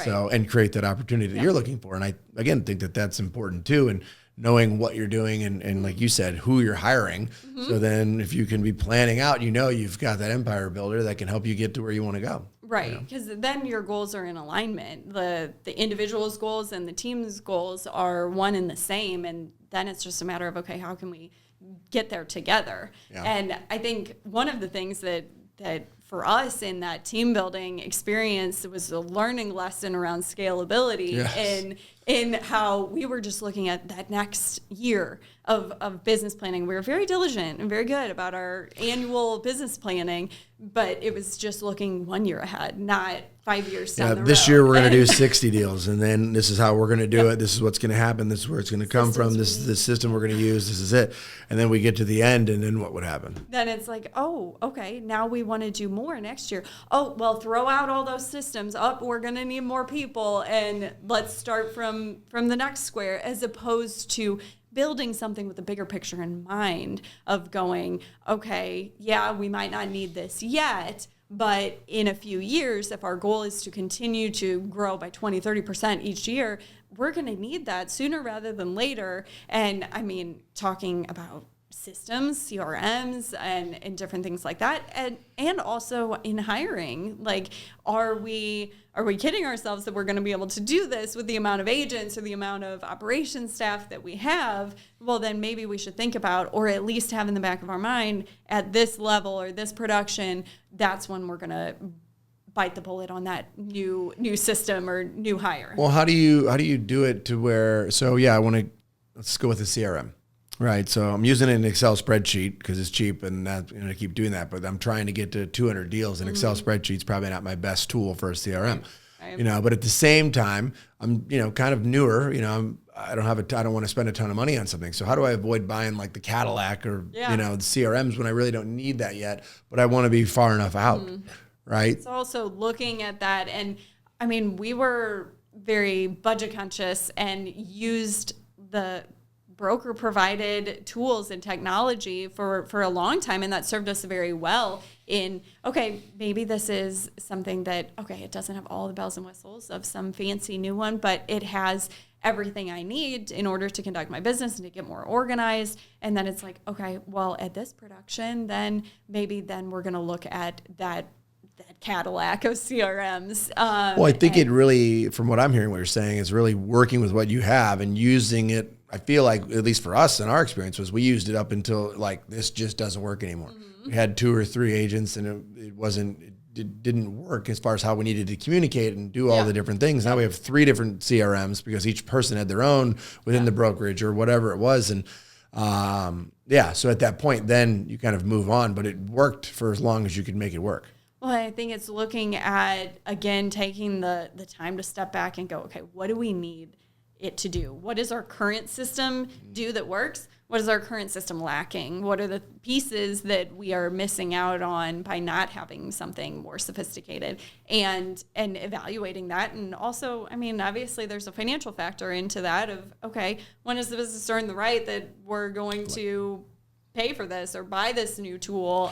Speaker 1: So, and create that opportunity that you're looking for. And I, again, think that that's important too. And knowing what you're doing and like you said, who you're hiring. So then if you can be planning out, you've got that empire builder that can help you get to where you want to go.
Speaker 2: Right, because then your goals are in alignment. The individual's goals and the team's goals are one and the same, and then it's just a matter of, okay, how can we get there together? Yeah. And I think one of the things that for us in that team building experience was a learning lesson around scalability in how we were just looking at that next year of business planning. We were very diligent and very good about our annual business planning, but it was just looking 1 year ahead, not 5 years down the road.
Speaker 1: This year we're going to do 60 deals, and then this is how we're going to do it. This is what's going to happen. This is where it's going to come from. This is the system we're going to use. This is it. And then we get to the end, and then what would happen?
Speaker 2: Then it's like, oh, okay, now we want to do more next year. Oh, well, throw out all those systems. Oh, we're going to need more people, and let's start from the next square, as opposed to building something with a bigger picture in mind of going, okay, yeah, we might not need this yet, but in a few years, if our goal is to continue to grow by 20, 30% each year, we're going to need that sooner rather than later. And I mean, talking about systems, CRMs, and different things like that, and also in hiring, like, are we kidding ourselves that we're going to be able to do this with the amount of agents or the amount of operations staff that we have? Well, then maybe we should think about, or at least have in the back of our mind, at this level or this production, that's when we're going to bite the bullet on that new system or new hire.
Speaker 1: Well, how do you do it to where? So yeah, let's go with the CRM. Right, so I'm using an Excel spreadsheet because it's cheap, and I'm going to keep doing that. But I'm trying to get to 200 deals, and Excel spreadsheet's probably not my best tool for a CRM. Right. But at the same time, I'm kind of newer. I don't want to spend a ton of money on something. So how do I avoid buying like the Cadillac or the CRMs when I really don't need that yet, but I want to be far enough out, right?
Speaker 2: It's also looking at that, and I mean, we were very budget conscious and used the broker provided tools and technology for a long time, and that served us very well in, okay, maybe this is something that, okay, it doesn't have all the bells and whistles of some fancy new one, but it has everything I need in order to conduct my business and to get more organized. And then it's like, okay, well, at this production, then maybe we're going to look at that Cadillac of CRMs.
Speaker 1: Well, I think it really, from what I'm hearing, what you're saying is really working with what you have and using it. I feel like, at least for us in our experience, was we used it up until like, this just doesn't work anymore. We had 2 or 3 agents, and it didn't work as far as how we needed to communicate and do all the different things. Now we have 3 different CRMs because each person had their own within the brokerage or whatever it was. And so at that point, then you kind of move on, but it worked for as long as you could make it work.
Speaker 2: Well, I think it's looking at, again, taking the time to step back and go, okay, what do we need it to do? What does our current system do that works? What is our current system lacking? What are the pieces that we are missing out on by not having something more sophisticated, and evaluating that? And also, I mean, obviously there's a financial factor into that of, okay, when is the business earn the right that we're going to pay for this or buy this new tool?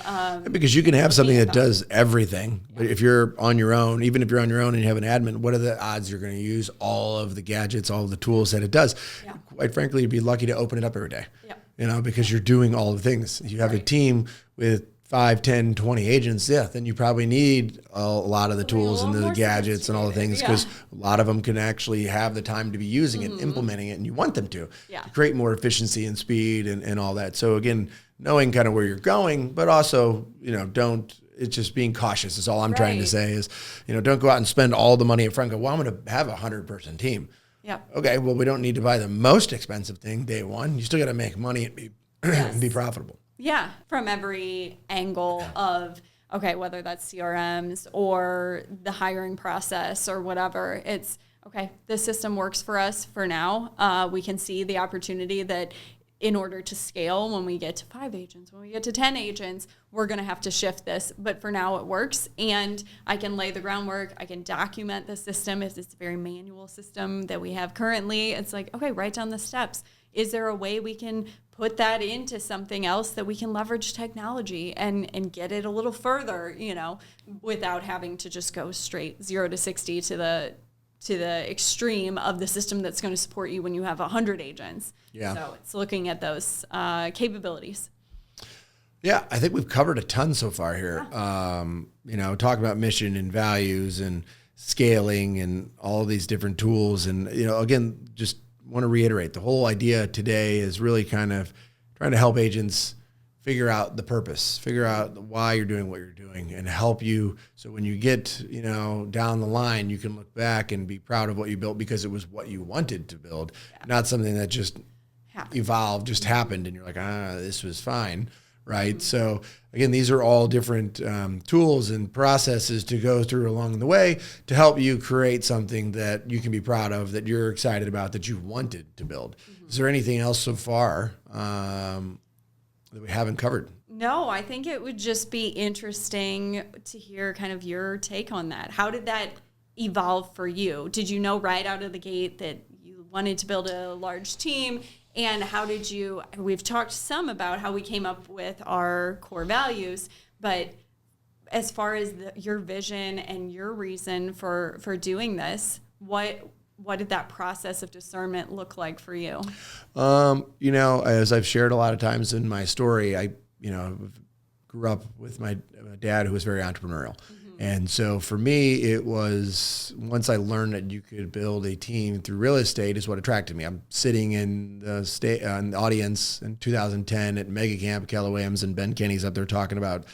Speaker 1: Because you can have something that does everything, but if you're on your own, even if you're on your own and you have an admin, what are the odds you're going to use all of the gadgets, all of the tools that it does? Yeah. Quite frankly, you'd be lucky to open it up every day, because you're doing all the things. You have a team with 5, 10, 20 agents, then you probably need a lot of the tools and the gadgets and all the things, because a lot of them can actually have the time to be using it, implementing it, and you want them to create more efficiency and speed and all that. So again, knowing kind of where you're going, but also, it's just being cautious is all I'm trying to say is, don't go out and spend all the money up front and go, well, I'm going to have a 100-person team. Yeah. Okay, well, we don't need to buy the most expensive thing day one. You still got to make money and be profitable.
Speaker 2: Yeah, from every angle of, okay, whether that's CRMs or the hiring process or whatever, it's, okay, this system works for us for now. We can see the opportunity that in order to scale, when we get to 5 agents, when we get to 10 agents, we're going to have to shift this. But for now, it works, and I can lay the groundwork. I can document the system. If it's a very manual system that we have currently, it's like, okay, write down the steps. Is there a way we can put that into something else that we can leverage technology and get it a little further, without having to just go straight 0 to 60 to the extreme of the system that's going to support you when you have 100 agents.
Speaker 1: Yeah.
Speaker 2: So it's looking at those capabilities.
Speaker 1: Yeah, I think we've covered a ton so far here.
Speaker 2: Yeah.
Speaker 1: Talking about mission and values and scaling and all these different tools. And, again, just want to reiterate, the whole idea today is really kind of trying to help agents figure out the purpose, figure out why you're doing what you're doing, and help you. So when you get, down the line, you can look back and be proud of what you built because it was what you wanted to build, not something that just evolved, just happened. And you're like, this was fine. Right. So again, these are all different tools and processes to go through along the way to help you create something that you can be proud of, that you're excited about, that you wanted to build. Is there anything else so far that we haven't covered?
Speaker 2: No, I think it would just be interesting to hear kind of your take on that. How did that evolve for you? Did you know right out of the gate that you wanted to build a large team? And how did we've talked some about how we came up with our core values, but as far as your vision and your reason for doing this, what did that process of discernment look like for you?
Speaker 1: As I've shared a lot of times in my story, I grew up with my dad who was very entrepreneurial. And so for me, it was once I learned that you could build a team through real estate is what attracted me. I'm sitting in the audience in 2010 at Mega Camp, Keller Williams, and Ben Kenny's up there talking about,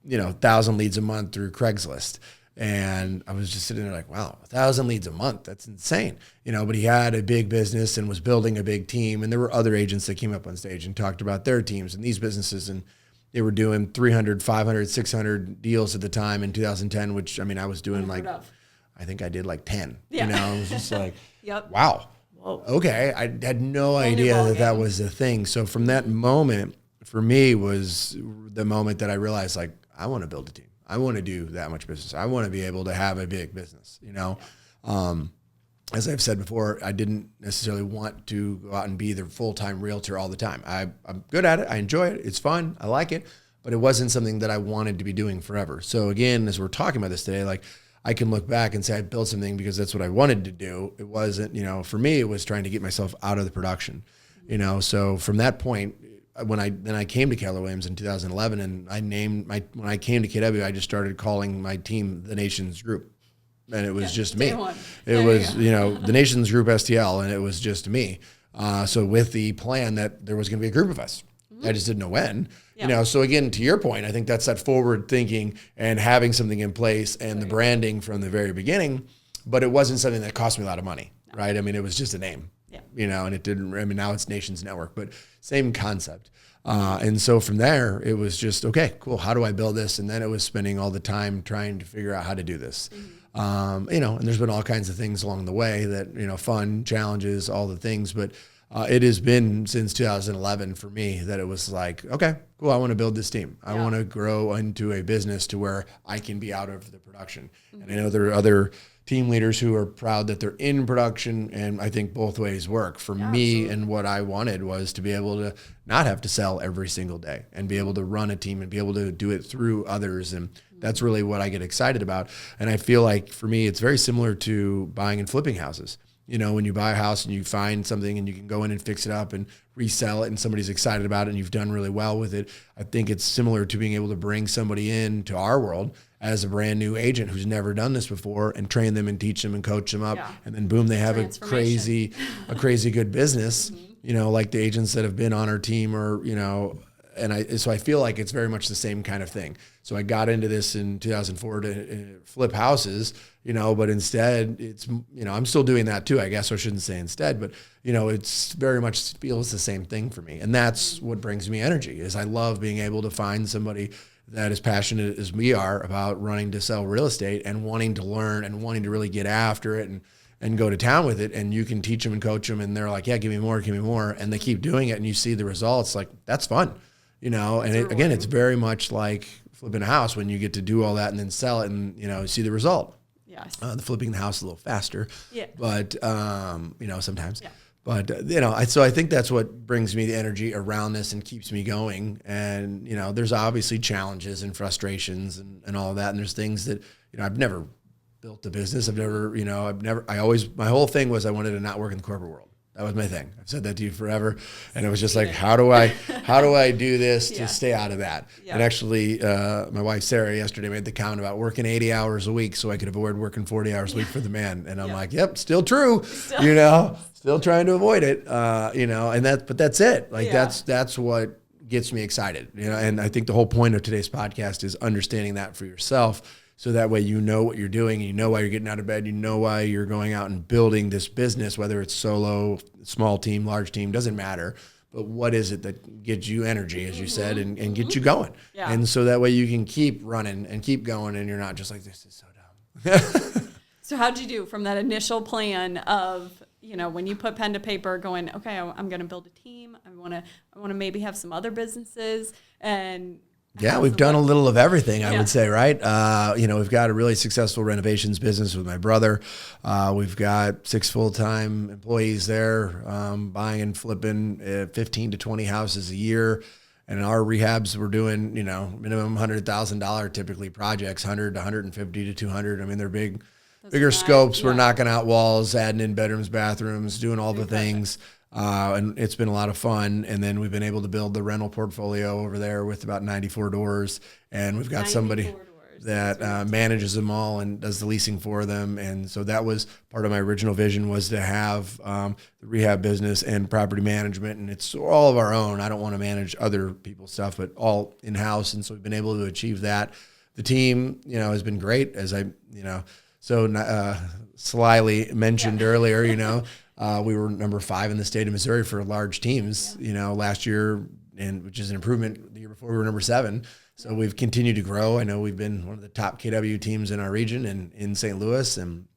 Speaker 1: 1,000 leads a month through Craigslist. And I was just sitting there like, wow, 1,000 leads a month. That's insane. But he had a big business and was building a big team. And there were other agents that came up on stage and talked about their teams and these businesses. And they were doing 300, 500, 600 deals at the time in 2010, which, I was doing I think I did like 10.
Speaker 2: Yeah.
Speaker 1: It was just like,
Speaker 2: Yep.
Speaker 1: wow.
Speaker 2: Whoa.
Speaker 1: Okay. I had no idea that was a thing. So from that moment, for me, was the moment that I realized, like, I want to build a team. I want to do that much business. I want to be able to have a big business, As I've said before, I didn't necessarily want to go out and be the full-time realtor all the time. I'm good at it. I enjoy it. It's fun. I like it. But it wasn't something that I wanted to be doing forever. So again, as we're talking about this today, like I can look back and say I built something because that's what I wanted to do. It wasn't, for me, it was trying to get myself out of the production, So from that point, when I came to Keller Williams in 2011, and when I came to KW, I just started calling my team the Nations Group. And it was just me. It was, the Nations Group STL, and it was just me. So with the plan that there was going to be a group of us. I just didn't know when. So again, to your point, I think that's that forward thinking and having something in place and the branding from the very beginning. But it wasn't something that cost me a lot of money, right? It was just a name, and it didn't. Now it's Nations Network, but same concept. And so from there, it was just, okay, cool. How do I build this? And then it was spending all the time trying to figure out how to do this. And there's been all kinds of things along the way that, fun, challenges, all the things. But it has been since 2011 for me that it was like, okay, cool. I want to build this team. I want to grow into a business to where I can be out of the production. And I know there are other team leaders who are proud that they're in production. And I think both ways work. For me, absolutely. And what I wanted was to be able to not have to sell every single day and be able to run a team and be able to do it through others. And that's really what I get excited about. And I feel like for me, it's very similar to buying and flipping houses. When you buy a house and you find something and you can go in and fix it up and resell it and somebody's excited about it and you've done really well with it. I think it's similar to being able to bring somebody into our world as a brand new agent who's never done this before and train them and teach them and coach them up. Yeah. And then boom, they have a crazy good business, like the agents that have been on our team or, so I feel like it's very much the same kind of thing. So I got into this in 2004 to flip houses, but instead it's, I'm still doing that too, I guess. I shouldn't say instead, but it's very much feels the same thing for me. And that's what brings me energy is I love being able to find somebody that is passionate as we are about running to sell real estate and wanting to learn and wanting to really get after it and go to town with it. And you can teach them and coach them. And they're like, yeah, give me more. And they keep doing it. And you see the results, like that's fun, and again, it's very much like flipping a house when you get to do all that and then sell it and, see the result.
Speaker 2: Yes.
Speaker 1: The flipping the house a little faster, but, sometimes, But, so I think that's what brings me the energy around this and keeps me going. And, there's obviously challenges and frustrations and all of that. And there's things that, I've never built a business. My whole thing was I wanted to not work in the corporate world. That was my thing. I've said that to you forever. And it was just like, how do I do this to stay out of that? Yeah. And actually, my wife, Sarah, yesterday made the comment about working 80 hours a week so I could avoid working 40 hours a week for the man. And I'm like, yep, still true, still trying to avoid it, but that's it. Like that's what gets me excited, and I think the whole point of today's podcast is understanding that for yourself. So that way you know what you're doing, and you know why you're getting out of bed, you know why you're going out and building this business, whether it's solo, small team, large team, doesn't matter. But what is it that gives you energy, as you said, and get you going? Yeah. And so that way you can keep running and keep going, and you're not just like, this is so dumb.
Speaker 2: So how'd you do from that initial plan of, when you put pen to paper going, okay, I'm going to build a team. I want to maybe have some other businesses and...
Speaker 1: Yeah, we've done a little of everything, I would say, right? We've got a really successful renovations business with my brother. We've got 6 full-time employees there, buying and flipping 15 to 20 houses a year. And in our rehabs, we're doing, minimum $100,000 typically projects, 100 to 150 to 200. I mean, they're bigger scopes. Yeah. We're knocking out walls, adding in bedrooms, bathrooms, doing all the things. And it's been a lot of fun. And then we've been able to build the rental portfolio over there with about 94 doors. And we've got somebody that manages them all and does the leasing for them. And so that was part of my original vision, was to have the rehab business and property management. And it's all of our own. I don't want to manage other people's stuff, but all in-house. And so we've been able to achieve that. The team, has been great, as slyly mentioned earlier, we were number 5 in the state of Missouri for large teams, last year, and which is an improvement. The year before we were number 7. So we've continued to grow. I know we've been one of the top KW teams in our region and in St. Louis. And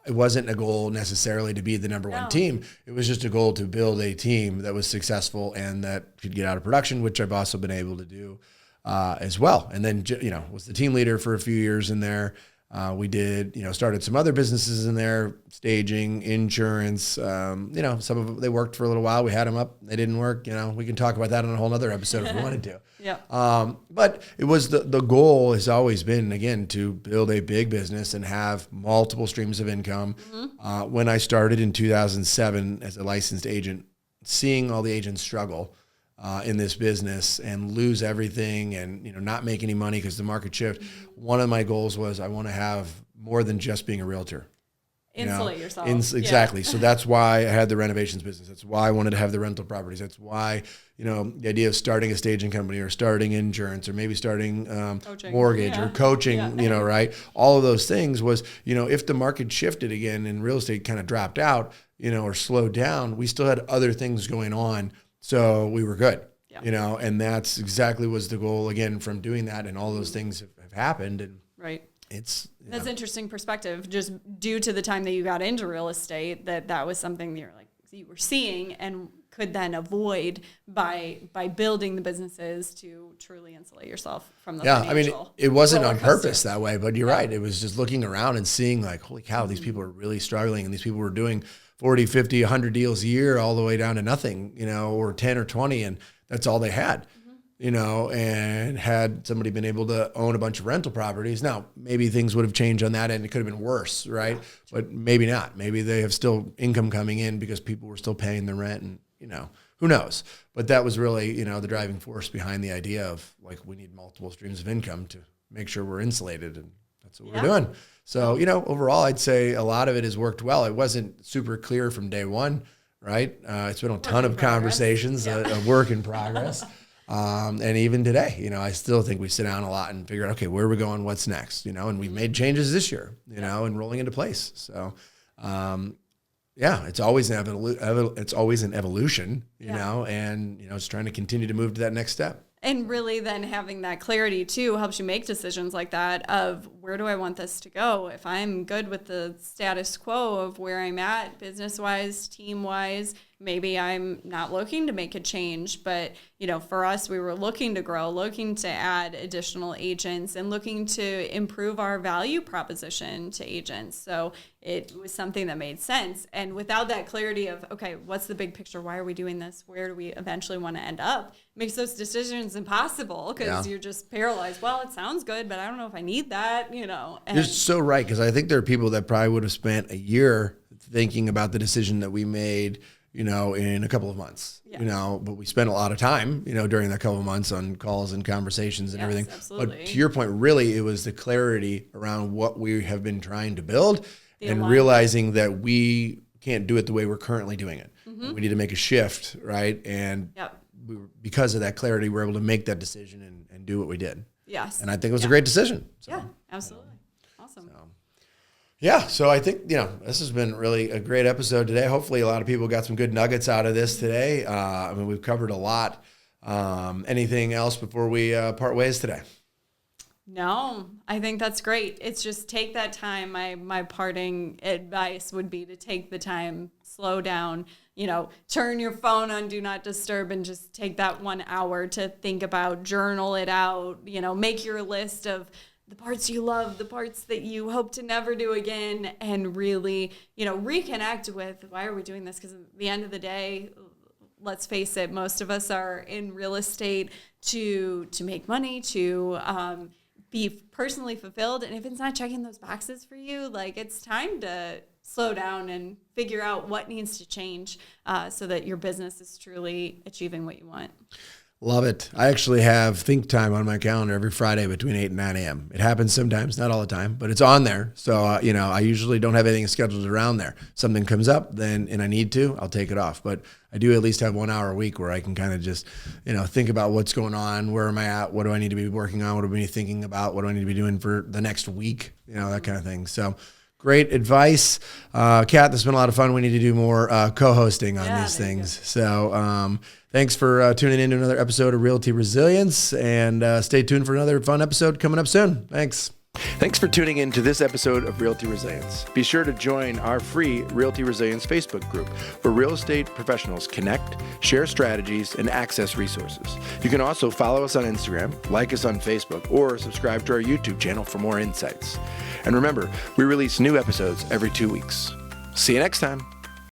Speaker 1: it wasn't a goal necessarily to be the number 1 team. It was just a goal to build a team that was successful and that could get out of production, which I've also been able to do as well. And then, was the team leader for a few years in there. We did, started some other businesses in there, staging, insurance, some of them, they worked for a little while. We had them up. They didn't work. We can talk about that on a whole other episode if we wanted to. Yeah. But it was the goal has always been, again, to build a big business and have multiple streams of income. Mm-hmm. When I started in 2007 as a licensed agent, seeing all the agents struggle in this business and lose everything and, not make any money because the market shift. One of my goals was I want to have more than just being a realtor.
Speaker 2: Insulate yourself.
Speaker 1: Exactly. Yeah. So that's why I had the renovations business. That's why I wanted to have the rental properties. That's why, the idea of starting a staging company or starting insurance or maybe starting mortgage or coaching, right? All of those things was, if the market shifted again and real estate kind of dropped out, or slowed down, we still had other things going on. So we were good, and that's exactly was the goal again from doing that. And all those things have happened. And that's interesting perspective, just due to the time that you got into real estate, that was something that you were seeing and could then avoid by building the businesses to truly insulate yourself from the financial. I mean, it wasn't on purpose that way, but you're right. It was just looking around and seeing like, holy cow, these people are really struggling. And these people were doing 40, 50, 100 deals a year all the way down to nothing, or 10 or 20. And that's all they had, and had somebody been able to own a bunch of rental properties. Now, maybe things would have changed on that end. It could have been worse, right? Yeah. But maybe not. Maybe they have still income coming in because people were still paying the rent and, who knows? But that was really, the driving force behind the idea of we need multiple streams of income to make sure we're insulated. And that's what we're doing. So, overall, I'd say a lot of it has worked well. It wasn't super clear from day one, right? It's been a ton of conversations, a work in progress. And even today, I still think we sit down a lot and figure out, okay, where are we going? What's next? And we've made changes this year, and rolling into place. So, it's always an evolution, and, it's trying to continue to move to that next step. And really then having that clarity too helps you make decisions like that of where do I want this to go? If I'm good with the status quo of where I'm at business-wise, team-wise,
Speaker 2: maybe I'm not looking to make a change, but, for us, we were looking to grow, looking to add additional agents and looking to improve our value proposition to agents. So it was something that made sense. And without that clarity of, okay, what's the big picture? Why are we doing this? Where do we eventually want to end up? It makes those decisions impossible because you're just paralyzed. Well, it sounds good, but I don't know if I need that, And
Speaker 1: You're so right, because I think there are people that probably would have spent a year thinking about the decision that we made, in a couple of months, but we spent a lot of time, during that couple of months on calls and conversations and everything.
Speaker 2: Absolutely.
Speaker 1: But to your point, really, it was the clarity around what we have been trying to build and
Speaker 2: alignment.
Speaker 1: realizing that we can't do it the way we're currently doing it. We need to make a shift, right? And because of that clarity, we're able to make that decision and do what we did.
Speaker 2: Yes.
Speaker 1: And I think it was a great decision. So.
Speaker 2: Yeah, absolutely. Awesome.
Speaker 1: Yeah, so I think, this has been really a great episode today. Hopefully a lot of people got some good nuggets out of this today. We've covered a lot. Anything else before we part ways today?
Speaker 2: No, I think that's great. It's just take that time. My parting advice would be to take the time, slow down, turn your phone on Do Not Disturb and just take that 1 hour to think about, journal it out, make your list of the parts you love, the parts that you hope to never do again, and really, reconnect with why are we doing this? Because at the end of the day, let's face it, most of us are in real estate to make money, to be personally fulfilled. And if it's not checking those boxes for you, it's time to slow down and figure out what needs to change so that your business is truly achieving what you want.
Speaker 1: Love it. I actually have think time on my calendar every Friday between 8 and 9 a.m. It happens sometimes, not all the time, but it's on there. So, I usually don't have anything scheduled around there. Something comes up and I need to, I'll take it off. But I do at least have 1 hour a week where I can kind of just, think about what's going on. Where am I at? What do I need to be working on? What do I need to be thinking about? What do I need to be doing for the next week? That kind of thing. So great advice. Kat, this has been a lot of fun. We need to do more co-hosting on these things. So thanks for tuning in to another episode of Realty Resilience, and stay tuned for another fun episode coming up soon. Thanks.
Speaker 3: Thanks for tuning in to this episode of Realty Resilience. Be sure to join our free Realty Resilience Facebook group where real estate professionals connect, share strategies, and access resources. You can also follow us on Instagram, like us on Facebook, or subscribe to our YouTube channel for more insights. And remember, we release new episodes every 2 weeks. See you next time.